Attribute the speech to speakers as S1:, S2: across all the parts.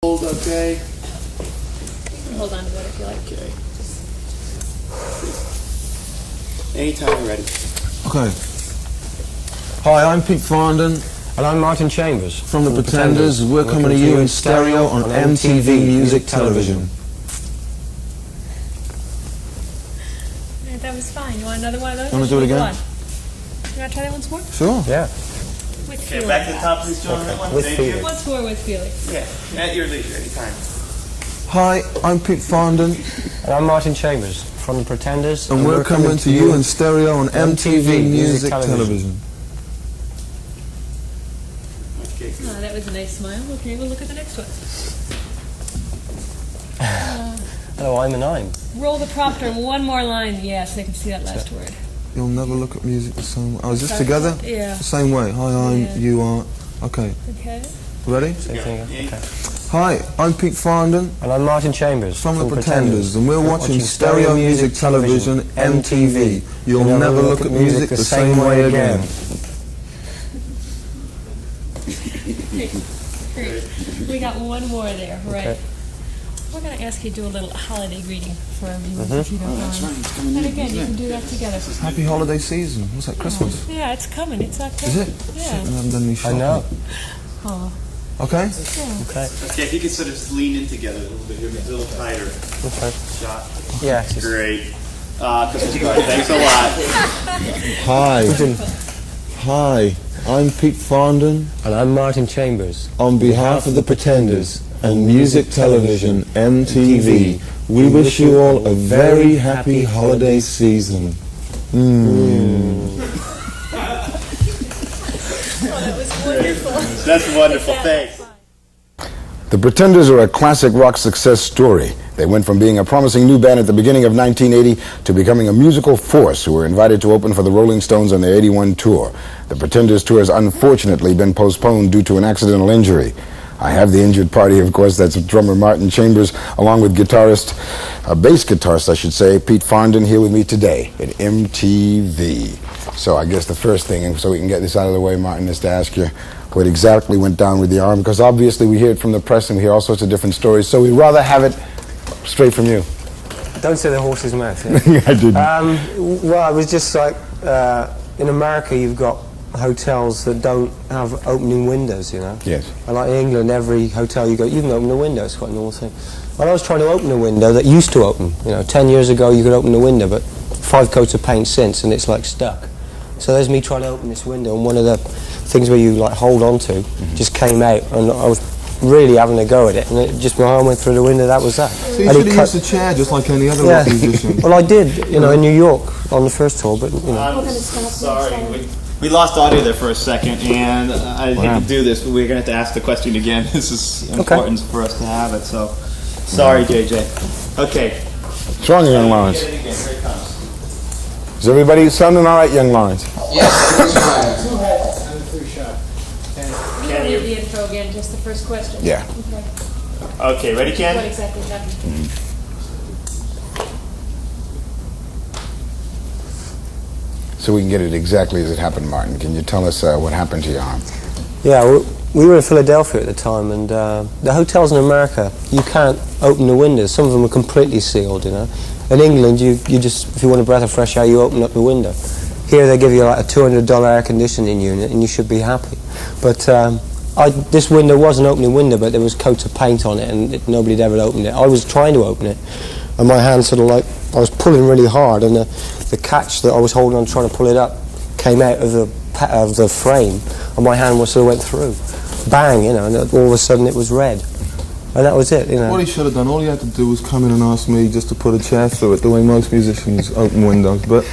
S1: Okay.
S2: Hold on to it if you like.
S1: Okay. Anytime you're ready.
S3: Okay. Hi, I'm Pete Farndon.
S4: And I'm Martin Chambers.
S3: From The Pretenders. We're coming to you in stereo on MTV Music Television.
S2: Yeah, that was fine. You want another one of those?
S3: You want to do it again?
S2: You want to try that once more?
S3: Sure.
S4: Yeah.
S2: With
S1: Okay,
S2: feeling.
S1: back to the top, please, John. That one.
S4: With
S1: Thank
S4: feeling.
S1: you.
S2: Once more with feeling.
S1: Yeah, at your leisure, anytime.
S3: Hi, I'm Pete Farndon.
S4: And I'm Martin Chambers from The Pretenders.
S3: And we're coming to you in stereo on MTV Music Television.
S1: Okay, good.
S2: Oh, that was a nice smile. Okay, we'll look at the next one.
S4: Hello, I'm an I'm.
S2: Roll the prompter one more line. Yes, they can see that last word.
S3: You'll never look at music the same way. Oh, is this
S2: Sorry?
S3: together?
S2: Yeah.
S3: The same way. Hi, I'm,
S2: Yeah.
S3: you are. Okay.
S2: Okay.
S3: Ready?
S4: Same thing. Okay.
S3: Hi, I'm Pete Farndon.
S4: And I'm Martin Chambers
S3: From The Pretenders, and we're watching stereo music television, MTV. You'll never look at music the same way again.
S2: Great. We got one more there. Right.
S4: Okay.
S2: We're going to ask you to do a little holiday greeting for our viewers, if you don't mind. And again, you can do that together.
S3: Happy holiday season. What's that, Christmas?
S2: Yeah, it's coming. It's October.
S3: Is it?
S2: Yeah.
S3: Shit, I haven't done any
S4: I
S3: shopping.
S4: know.
S2: Oh.
S3: Okay?
S2: Yeah.
S4: Okay.
S1: Okay, if you could sort of just lean in together a little bit here, a little tighter.
S4: Okay.
S1: Shot.
S4: Yeah. It's just,
S1: Great. Christmas card. Thanks a lot.
S3: Hi. Hi, I'm Pete Farndon.
S4: and I'm Martin Chambers.
S3: On behalf of The Pretenders and Music Television, MTV, we wish you all a very happy holiday season.
S2: Oh, that was wonderful.
S1: That's wonderful. Thanks.
S5: The Pretenders are a classic rock success story. They went from being a promising new band at the beginning of 1980 to becoming a musical force who were invited to open for the Rolling Stones on their 81 tour. The Pretenders tour has unfortunately been postponed due to an accidental injury. I have the injured party, of course. That's drummer Martin Chambers, along with bass guitarist, I should say, Pete Farndon, here with me today at MTV. So I guess the first thing, and so we can get this out of the way, Martin, is to ask you what exactly went down with the arm, because obviously we hear it from the press and we hear all sorts of different stories, so we'd rather have it straight from you.
S4: Don't say the horse's mouth.
S5: I didn't.
S4: Well, it was just like, in America you've got hotels that don't have opening windows, you know.
S5: Yes.
S4: And like in England, every hotel you go, you can open the window. It's quite a normal thing. Well, I was trying to open a window that used to open. You know, 10 years ago you could open the window, but 5 coats of paint since, and it's like stuck. So there's me trying to open this window, and one of the things where you like hold on to just came out, and I was really having a go at it, and it just my arm went through the window. That was that.
S3: So you
S4: And
S3: should
S4: he
S3: have used a chair just like any other
S4: Yeah.
S3: rock musician.
S4: Well, I did, you know, in New York on the first tour, but you know.
S1: I'm sorry. We lost audio there for a second, and I hate to do this, but we're going to have to ask the question again. This is important for us to have it, so sorry, JJ. Okay.
S5: What's wrong, young Lawrence?
S1: Here it comes.
S5: Is everybody sounding all right, young Lawrence?
S2: You don't need the intro again, just the first question.
S5: Yeah.
S2: Okay.
S1: Okay, ready, Ken?
S2: What exactly happened?
S5: So we can get it exactly as it happened, Martin. Can you tell us what happened to your arm?
S4: Yeah, we were in Philadelphia at the time, and the hotels in America, you can't open the windows. Some of them are completely sealed, you know. In England, you just, if you want a breath of fresh air, you open up the window. Here they give you like a $200 air conditioning unit, and you should be happy. But this window was an opening window, but there was coats of paint on it, and nobody had ever opened it. I was trying to open it, and my hand sort of like, I was pulling really hard, and the catch that I was holding on trying to pull it up came out of the frame, and my hand sort of went through. Bang, you know, and all of a sudden it was red. And that was it, you know.
S3: What he should have done, all he had to do was come in and ask me just to put a chair through it, the way most musicians open windows, but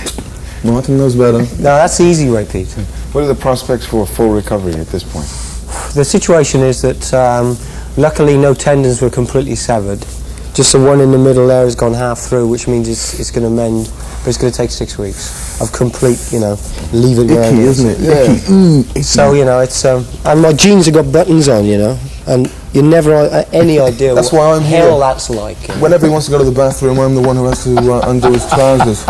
S3: Martin knows better.
S4: No, that's the easy way, Pete.
S5: What are the prospects for a full recovery at this point?
S4: The situation is that luckily no tendons were completely severed. Just the one in the middle there has gone half through, which means it's going to mend, but it's going to take 6 weeks of complete, you know, leave it where it
S3: Icky,
S4: is.
S3: isn't it?
S5: Yeah.
S3: Icky.
S4: So, you know, it's, and my jeans have got buttons on, you know, and you never any idea
S3: That's
S4: what
S3: why I'm
S4: hell
S3: here.
S4: that's like. You know?
S3: Whenever he wants to go to the bathroom, I'm the one who has to undo his trousers.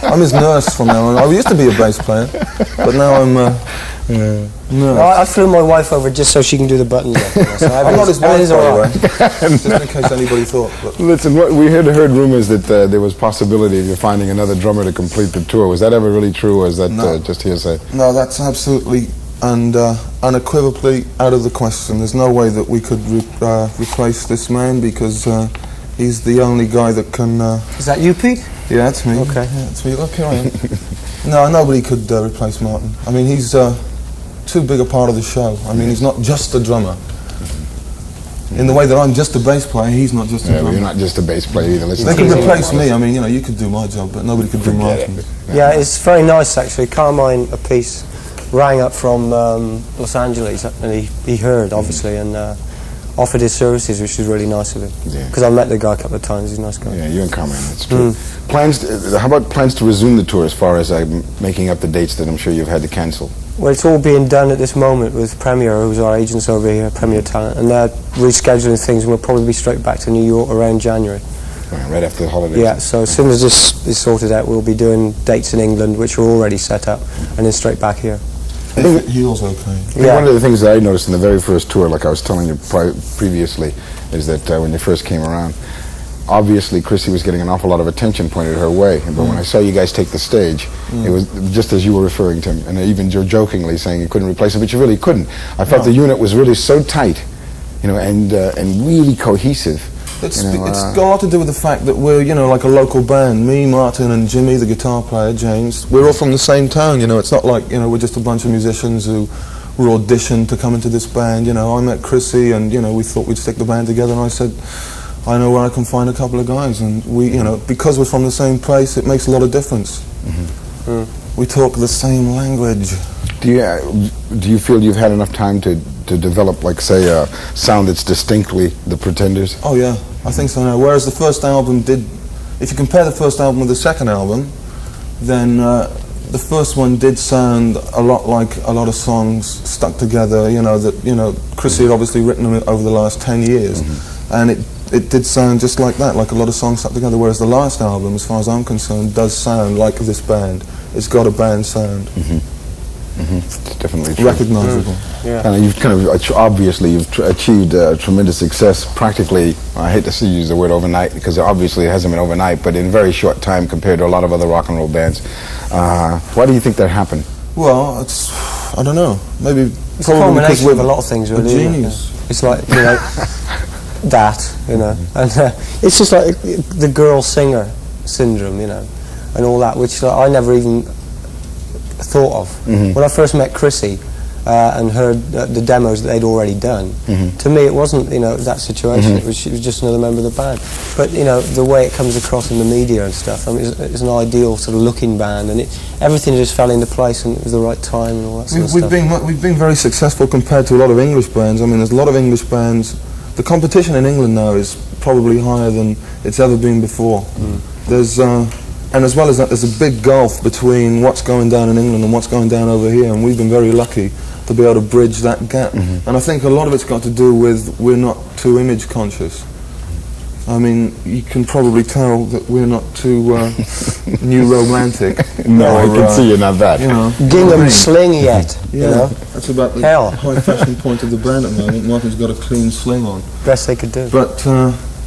S3: I'm his nurse from now on. I used to be a bass player, but now I'm No.
S4: I flew my wife over just so she can do the buttons. So
S3: I'm not his wife,
S4: everything's all
S3: by
S4: right.
S3: the way. Just in case anybody thought. But
S5: Listen, we heard rumors that there was possibility of you finding another drummer to complete the tour. Was that ever really true, or is that
S3: No.
S5: just hearsay?
S3: no, that's absolutely and unequivocally out of the question. There's no way that we could replace this man because he's the only guy that can...
S4: Is that you, Pete?
S3: Yeah, that's me.
S4: Okay.
S3: Yeah, that's me. Look, here I am. No, nobody could replace Martin. I mean, he's too big a part of the show. I mean, he's not just a drummer. In the way that I'm just a bass player, he's not just a
S5: Yeah,
S3: drummer.
S5: well, you're not just a bass player either. Listen
S3: They
S5: to
S3: could
S5: the-
S3: replace me. I mean, you know, you could do my job, but nobody could do
S5: Forget
S3: Martin.
S5: it.
S4: Yeah, it's very nice actually. Carmine Appice rang up from Los Angeles and he heard obviously and offered his services, which was really nice of him.
S5: Yeah.
S4: Because I met the guy a couple of times. He's a nice guy.
S5: Yeah, you and Carmine, that's true. How about plans to resume the tour as far as making up the dates that I'm sure you've had to cancel?
S4: Well, it's all being done at this moment with Premier, who's our agents over here, Premier Talent, and they're rescheduling things, and we'll probably be straight back to New York around January.
S5: Right after the holidays?
S4: Yeah, so as soon as this is sorted out, we'll be doing dates in England, which are already set up, and then straight back here.
S3: I think he was okay.
S5: I think one of the things that I noticed in the very first tour, like I was telling you previously, is that when you first came around, obviously Chrissy was getting an awful lot of attention pointed her way. But when I saw you guys take the stage, it was just as you were referring to him, and even you're jokingly saying you couldn't replace him, but you really couldn't. I felt the unit was really so tight, you know, and really cohesive.
S3: It's
S5: You know,
S3: got a lot to do with the fact that we're, you know, like a local band. Me, Martin, and Jimmy, the guitar player, James. We're all from the same town. You know, it's not like, you know, we're just a bunch of musicians who were auditioned to come into this band. You know, I met Chrissy, and you know, we thought we'd stick the band together. And I said, I know where I can find a couple of guys, and we, you know, because we're from the same place, it makes a lot of difference. We talk the same language.
S5: Do you feel you've had enough time to develop, like, say, a sound that's distinctly the Pretenders?
S3: Oh yeah, I think so now. Whereas the first album did, if you compare the first album with the second album, then the first one did sound a lot like a lot of songs stuck together. You know that Chrissy had obviously written them over the last 10 years, and it did sound just like that, like a lot of songs stuck together. Whereas the last album, as far as I'm concerned, does sound like this band. It's got a band sound.
S5: It's definitely true.
S3: Recognisable.
S4: Yeah.
S5: And you've kind of obviously achieved tremendous success practically. I hate to use the word overnight because obviously it hasn't been overnight, but in a very short time compared to a lot of other rock and roll bands. Why do you think that happened?
S3: Well, it's, I don't know. Maybe
S4: It's a
S3: probably because
S4: combination
S3: we're
S4: of a lot of things,
S3: a
S4: really. isn't it?
S3: genius.
S4: It's like, you know, that, you know, and it's just like the girl singer syndrome, you know, and all that, which I never even thought of. When I first met Chrissy and heard the demos that they'd already done, to me it wasn't, you know, that situation. It was just another member of the band. But you know, the way it comes across in the media and stuff, I mean, it's an ideal sort of looking band, and everything just fell into place, and it was the right time and all that sort of stuff.
S3: We've been very successful compared to a lot of English bands. I mean, there's a lot of English bands. The competition in England now is probably higher than it's ever been before. There's and as well as that, there's a big gulf between what's going down in England and what's going down over here, and we've been very lucky to be able to bridge that gap. And I think a lot of it's got to do with we're not too image conscious. I mean, you can probably tell that we're not too new romantic.
S5: No, I
S3: or,
S5: can see you're not that.
S3: You know,
S4: Gingham sling yet,
S3: yeah,
S4: you know,
S3: that's about the
S4: Hell.
S3: high fashion point of the brand at the moment. Martin's got a clean sling on.
S4: best they could do.
S3: But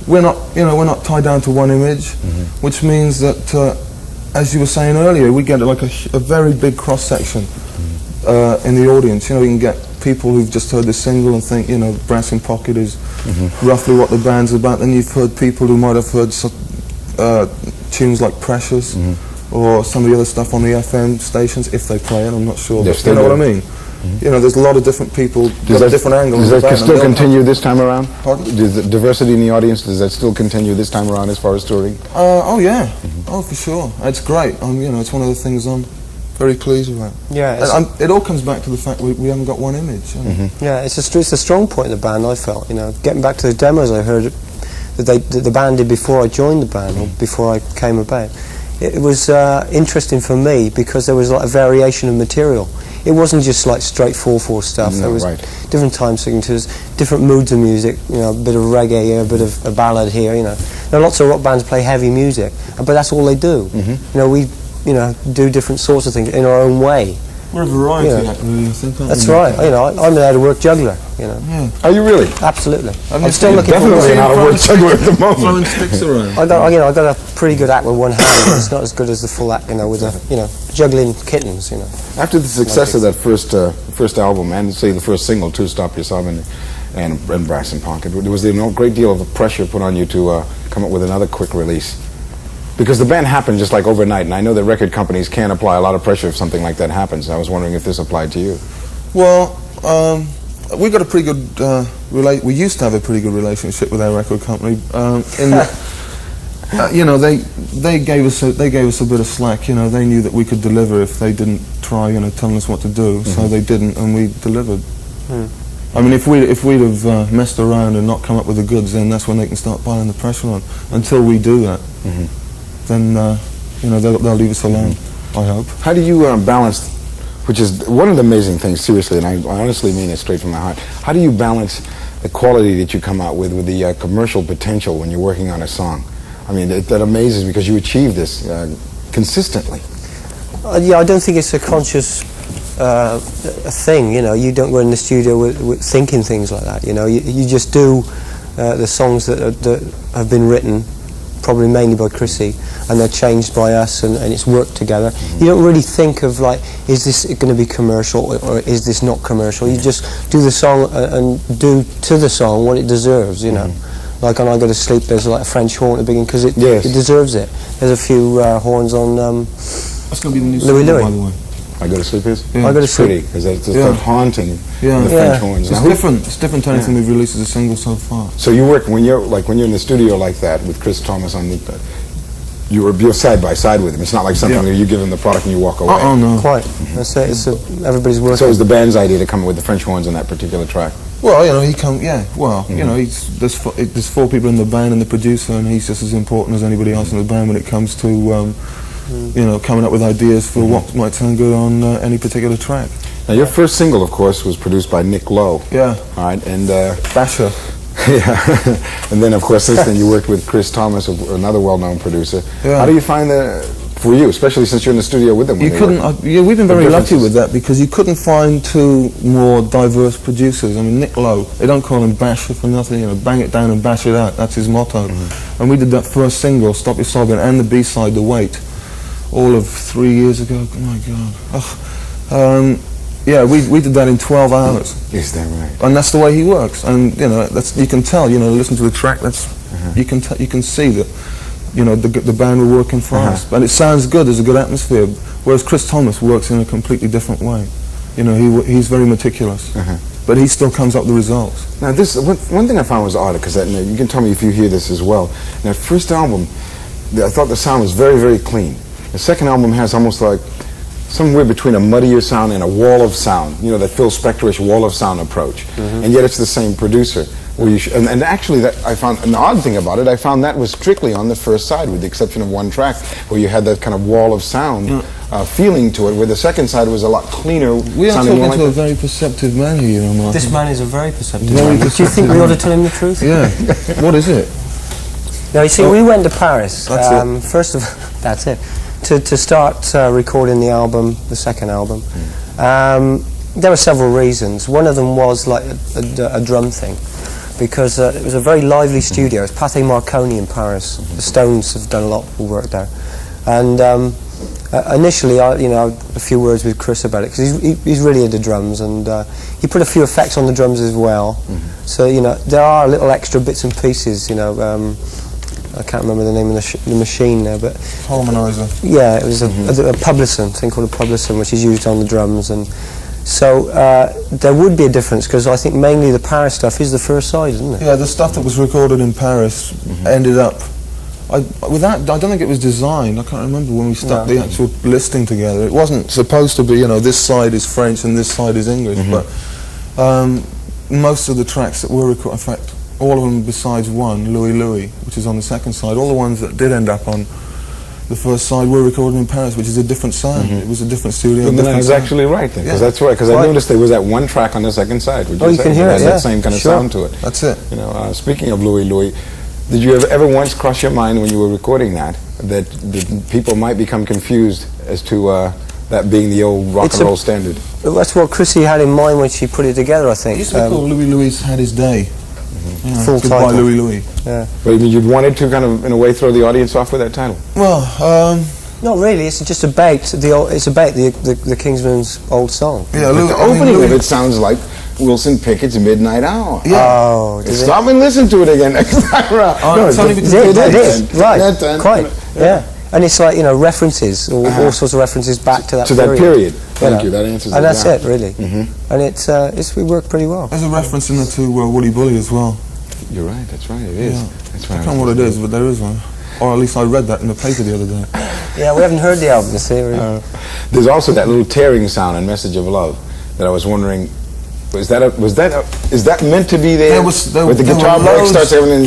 S3: we're not tied down to one image, which means that, as you were saying earlier, we get like a very big cross section in the audience. You know, you can get people who've just heard the single and think, you know, Brass in Pocket is roughly what the band's about. Then you've heard people who might have heard tunes like Precious or some of the other stuff on the FM stations, if they play it. I'm not sure.
S5: Yes,
S3: But you
S5: they
S3: know what
S5: do.
S3: I mean? You know, there's a lot of different people, got different angles.
S5: Does
S3: of the
S5: that
S3: band,
S5: still
S3: and they'll-
S5: continue this time around?
S3: Pardon?
S5: Does the diversity in the audience, does that still continue this time around as far as touring?
S3: Oh yeah, oh for sure. It's great. You know, it's one of the things I'm very pleased about.
S4: Yeah, it's,
S3: And it all comes back to the fact we haven't got one image. You know?
S4: yeah, it's a strong point in the band. I felt, you know, getting back to the demos I heard that the band did before I joined the band or before I came about. It was interesting for me because there was like a variation of material. It wasn't just like straight 4/4 stuff.
S5: No,
S4: There was
S5: right.
S4: different time signatures, different moods of music. You know, a bit of reggae here, a bit of a ballad here. You know, there are lots of rock bands play heavy music, but that's all they do. You know, we do different sorts of things in our own way,
S3: We're a variety
S4: Yeah.
S3: act, really, I think. aren't
S4: That's
S3: we?
S4: right. You know, I'm an out-of-work juggler. You know,
S3: Yeah.
S5: Are you really?
S4: absolutely.
S3: I've
S4: I'm still looking for
S5: Definitely
S4: work.
S5: an out-of-work juggler at the
S3: Throwing
S5: moment.
S3: sticks around.
S4: I got a pretty good act with one hand. But it's not as good as the full act, you know, with juggling kittens, you know.
S5: After the success of that first album, and say the first single, "To Stop Your Sobbing," and "Brass and Pocket," there was a great deal of pressure put on you to come up with another quick release. Because the band happened just like overnight, and I know that record companies can apply a lot of pressure if something like that happens. I was wondering if this applied to you.
S3: Well, we got a pretty good we used to have a pretty good relationship with our record company. In that, you know, they gave us a bit of slack. You know, they knew that we could deliver if they didn't try, you know, telling us what to do. So they didn't, and we delivered. I mean, if we'd have messed around and not come up with the goods, then that's when they can start piling the pressure on. Until we do that, then you know, they'll leave us alone. I hope.
S5: How do you balance, which is one of the amazing things, seriously, and I honestly mean it straight from my heart, how do you balance the quality that you come out with the commercial potential when you're working on a song? I mean, that amazes me because you achieve this consistently.
S4: Yeah, I don't think it's a conscious thing, you know. You don't go in the studio with thinking things like that, you know. You just do the songs that have been written, probably mainly by Chrissy, and they're changed by us, and it's worked together. You don't really think of, like, is this going to be commercial or is this not commercial? You just do the song and do to the song what it deserves, you know. Like on I Go to Sleep, there's like a French horn at the beginning because it deserves it. There's a few horns on
S3: That's going to be the new
S4: Louis
S3: single,
S4: Louis.
S3: by the way.
S5: I Go to Sleep is?
S3: Yeah.
S4: I Go to
S5: It's pretty,
S4: Sleep.
S5: because it's
S3: Yeah.
S5: that haunting
S3: Yeah.
S5: the French horns.
S3: It's
S5: Now,
S3: different. It's different to anything we've released as a single so far.
S5: so you work, when you're in the studio like that with Chris Thomas on the, you're side by side with him. It's not like something where you give him the product and you walk away.
S3: Oh no.
S4: Quite. That's it. Everybody's working.
S5: So it was the band's idea to come up with the French horns on that particular track.
S3: Well, you know, you know, there's four people in the band and the producer, and he's just as important as anybody else in the band when it comes to, you know, coming up with ideas for what might sound good on any particular track.
S5: Now, your first single, of course, was produced by Nick Lowe.
S3: Yeah.
S5: All right, and
S3: Basher.
S5: yeah, and then of course since then you worked with Chris Thomas, another well-known producer.
S3: Yeah.
S5: How do you find that for you, especially since you're in the studio with them?
S3: You couldn't. Yeah, we've been very lucky
S5: differences.
S3: with that because you couldn't find two more diverse producers. I mean, Nick Lowe, they don't call him Basher for nothing. You know, bang it down and bash it out. That's his motto. And we did that first single, Stop Your Sobbing, and the B-side, The Wait, all of 3 years ago. Oh my God. Yeah, we did that in 12 hours.
S5: Is that right?
S3: And that's the way he works. And you know, you can tell. You know, listen to the track. You can see that. You know, the band were working for us, and it sounds good. There's a good atmosphere. Whereas Chris Thomas works in a completely different way. You know, he's very meticulous, but he still comes up with the results.
S5: Now, this one thing I found was odd, because you can tell me if you hear this as well. Now, first album, I thought the sound was very, very clean. The second album has almost like somewhere between a muddier sound and a wall of sound. You know, that Phil Spector-ish wall of sound approach, and yet it's the same producer. Where you and actually, that I found an odd thing about it. I found that was strictly on the first side, with the exception of one track where you had that kind of wall of sound feeling to it. Where the second side was a lot cleaner.
S3: We are
S5: sounding
S3: talking
S5: more
S3: to a
S5: like
S3: very perceptive man here, you know, Martin.
S4: This man is a very perceptive
S3: Very
S4: man. Do you
S3: perceptive
S4: think we ought to
S3: man.
S4: tell him the truth?
S3: Yeah. What is it?
S4: Now, you see, we went to Paris.
S3: That's it.
S4: First of all, that's it. To start recording the album, the second album. There were several reasons. One of them was like a drum thing, because it was a very lively studio. It's Pathé Marconi in Paris. The Stones have done a lot of work there. And initially, I had a few words with Chris about it, because he's really into drums, and he put a few effects on the drums as well. So, you know, there are little extra bits and pieces, you know. I can't remember the name of the machine now, but...
S3: Harmonizer.
S4: Yeah, it was a Publicin, thing called a Publicin, which is used on the drums. And so there would be a difference, because I think mainly the Paris stuff is the first side, isn't it?
S3: Yeah, the stuff that was recorded in Paris ended up... I don't think it was designed. I can't remember when we stuck the actual listing together. It wasn't supposed to be, you know, this side is French and this side is English, but most of the tracks that were recorded, in fact, all of them besides one, Louis Louis, which is on the second side, all the ones that did end up on the first side were recorded in Paris, which is a different sound. It was a different studio.
S5: But then I was actually right then, because that's right. Because I noticed there was that one track on the second side. Which
S4: you can hear it.
S5: has that same kind of sound to it.
S3: That's it.
S5: You know, speaking of Louis Louis, did you ever once cross your mind when you were recording that people might become confused as to that being the old rock and roll standard.
S4: That's what Chrissy had in mind when she put it together, I think.
S3: It used to be called Louis Louis Had His Day.
S4: Full
S3: Goodbye
S4: title.
S3: Louis Louis.
S4: Yeah.
S5: But I mean, you wanted to kind of, in a way, throw the audience off with that title?
S3: Well,
S4: Not really. It's just about the Kingsmen's old song.
S3: yeah,
S5: But the opening of it sounds like Wilson Pickett's Midnight Hour.
S3: Yeah.
S4: Oh, does it?
S5: Stop and listen to it again next time around.
S3: Oh, it's only because
S4: It
S3: it
S4: is,
S3: is.
S4: right,
S5: Dun,
S4: quite, yeah. And it's like, references, all sorts of references back to that
S5: To
S4: period.
S5: that period.
S4: you
S5: Thank
S4: know.
S5: you, that answers it.
S4: And that's
S5: yeah.
S4: it, really. And we worked pretty well.
S3: There's a reference in there to Woolly Bully as well.
S5: You're right, that's right, it is.
S3: Yeah.
S5: That's
S3: I
S5: right.
S3: can't remember what it is, but there is one. Or at least I read that in the paper the other day.
S4: Yeah, we haven't heard the album, you see. Really.
S5: There's also that little tearing sound in Message of Love that I was wondering, is that meant to be there? Where the guitar break starts everything,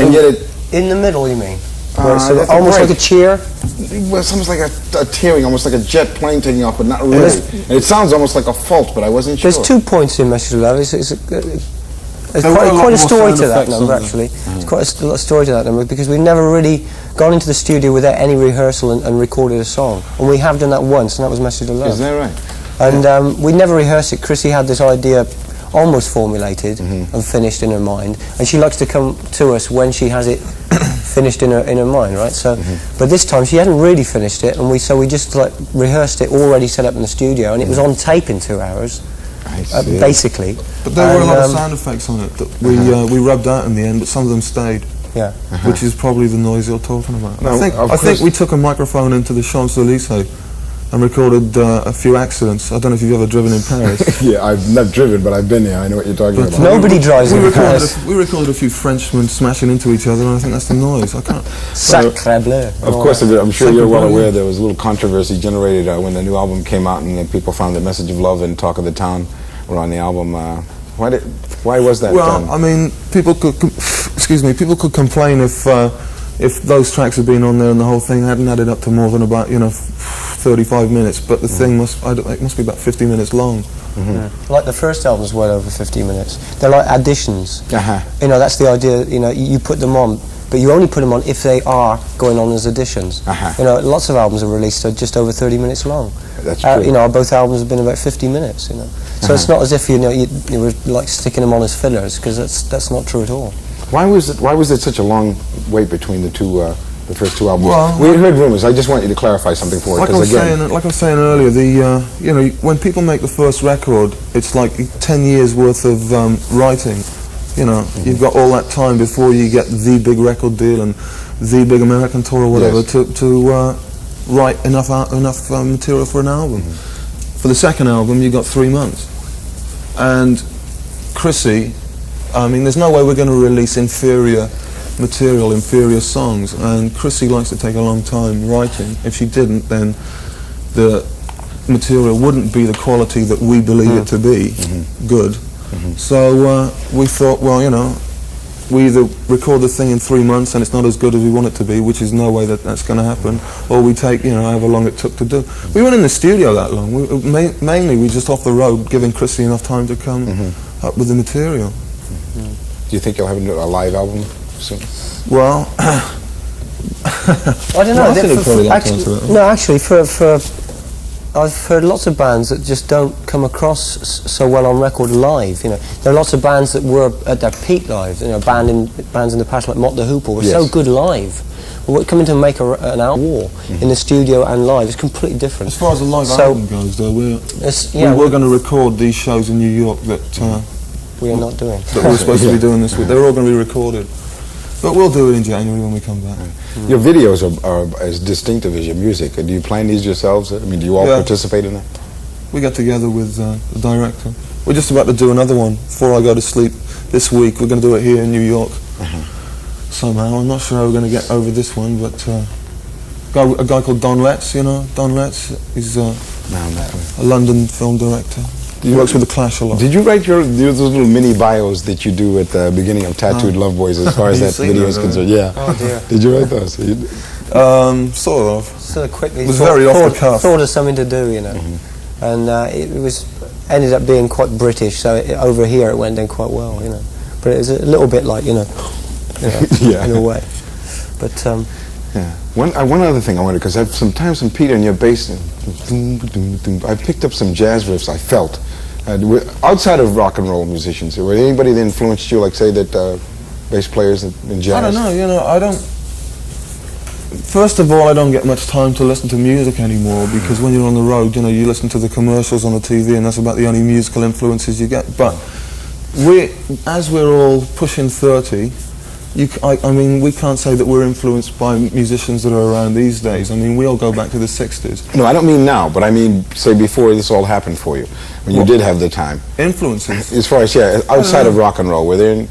S5: and yet it...
S4: In the middle, you mean? Where it's
S5: that's a
S4: almost
S5: break.
S4: like a cheer?
S5: Well, it's almost like a tearing, almost like a jet plane taking off, but not really. And it sounds almost like a fault, but I wasn't sure.
S4: There's 2 points in Message of Love. There's
S3: There were a lot
S4: quite a
S3: more
S4: story
S3: sound
S4: to that
S3: effects
S4: number,
S3: on there.
S4: actually. It's quite a lot of story to that number because we've never really gone into the studio without any rehearsal and recorded a song. And we have done that once, and that was Message of Love.
S5: Is that right?
S4: And we never rehearsed it. Chrissy had this idea almost formulated and finished in her mind, and she likes to come to us when she has it finished in her mind, right? So, but this time she hadn't really finished it, and we just like rehearsed it already set up in the studio, and it was on tape in 2 hours, basically.
S3: But there were a lot of sound effects on it that we rubbed out in the end, but some of them stayed.
S4: Yeah.
S3: Which is probably the noise you're talking about.
S5: No,
S3: I think we took a microphone into the Champs-Elysees and recorded a few accidents. I don't know if you've ever driven in Paris.
S5: Yeah, I've not driven, but I've been there. I know what you're talking about.
S4: Nobody drives in Paris.
S3: We recorded a few Frenchmen smashing into each other, and I think that's the noise. I can't.
S4: Sacre bleu.
S5: Of course, I'm sure you're well aware there was a little controversy generated when the new album came out, and people found the Message of Love and Talk of the Town were on the album. Why was that?
S3: Well, I mean, people could people could complain if those tracks had been on there and the whole thing hadn't added up to more than about 35 minutes. But the thing it must be about 50 minutes long.
S4: Yeah. Like the first album's well over 50 minutes. They're like additions. That's the idea. You put them on, but you only put them on if they are going on as additions. Lots of albums are released just over 30 minutes long.
S5: That's true.
S4: Both albums have been about 50 minutes. So it's not as if you were like sticking them on as fillers, because that's not true at all.
S5: Why was it such a long wait between the first 2 albums?
S3: Well,
S5: we heard rumors. I just want you to clarify something for us.
S3: Like I was saying earlier, when people make the first record, it's like 10 years worth of writing. You've got all that time before you get the big record deal and the big American tour or whatever to write enough material for an album. For the second album, you got 3 months. And Chrissy, I mean, there's no way we're going to release inferior material, inferior songs, and Chrissy likes to take a long time writing. If she didn't, then the material wouldn't be the quality that we believe it to be good. So we thought, well, we either record the thing in 3 months and it's not as good as we want it to be, which is no way that's going to happen, or we take, however long it took to do. We weren't in the studio that long. Mainly we just off the road, giving Chrissy enough time to come up with the material.
S5: Do you think you'll have a live album soon?
S3: Well,
S4: I don't know. Actually, I've heard lots of bands that just don't come across so well on record live. There are lots of bands that were at their peak live. Bands in the past like Mott the Hoople were so good live. But coming to make an album in the studio and live is completely different.
S3: As far as the live album goes, though, we were going to record these shows in New York that
S4: we are not doing.
S3: That we're supposed to be doing this week. They're all going to be recorded. But we'll do it in January when we come back.
S5: Your videos are as distinctive as your music. Do you plan these yourselves? I mean, do you all participate in that?
S3: We get together with the director. We're just about to do another one before I go to sleep this week. We're going to do it here in New York somehow. I'm not sure how we're going to get over this one, but a guy called Don Letts, Don Letts, he's a London film director. He works with the Clash a lot.
S5: Did you write those little mini bios that you do at the beginning of Tattooed Love Boys as far as that video is concerned? Yeah.
S4: Oh dear.
S5: Did you write those?
S4: Sort
S3: Sort of.
S4: of quickly.
S3: It was very off the cuff.
S4: Thought of something to do, and it ended up being quite British. So over here it went down quite well, But it was a little bit like in a way. But
S3: Yeah. One other thing I wanted, because I've sometimes some Peter in your bass, I picked up some jazz riffs I felt. Outside of rock and roll musicians, were there anybody that influenced you, like say that bass players in jazz?
S4: I don't know,
S3: you know, I don't... First of all, I don't get much time to listen to music anymore, because when you're on the road, you know, you listen to the commercials on the TV, and that's about the only musical influences you get. But as we're all pushing 30, I mean, we can't say that we're influenced by musicians that are around these days. I mean, we all go back to the 60s.
S5: No, I don't mean now, but I mean, say before this all happened for you, when you did have the time.
S3: Influences?
S5: As far as, yeah, outside of rock and roll, were there...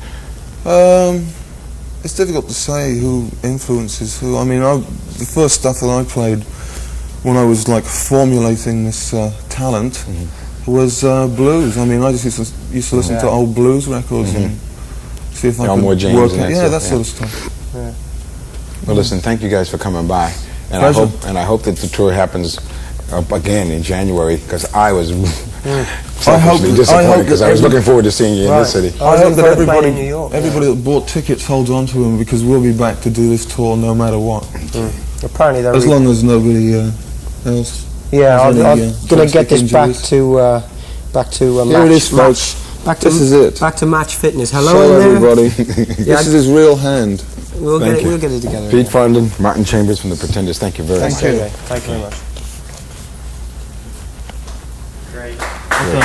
S3: It's difficult to say who influences who. I mean, the first stuff that I played when I was like formulating this talent was blues. I mean, I just used to listen to old blues records and see if I could work it. Yeah, that sort of stuff.
S4: Yeah.
S5: Well, listen, thank you guys for coming by, and I hope that the tour happens again in January, because I was selfishly disappointed, because I was looking forward to seeing you in this city.
S3: I hope that everybody that bought tickets holds on to them, because we'll be back to do this tour no matter what.
S4: Apparently,
S3: as long as nobody else.
S4: Yeah, I'm going to get this back to
S3: Here it is, folks. This is it.
S4: Back to Match Fitness. Hello,
S3: show everybody. This is his real hand.
S4: We'll get it together.
S5: Pete Farndon, Martin Chambers from the Pretenders. Thank you very much.
S4: Thank you. Thank you very much.
S1: Great.
S3: Okay.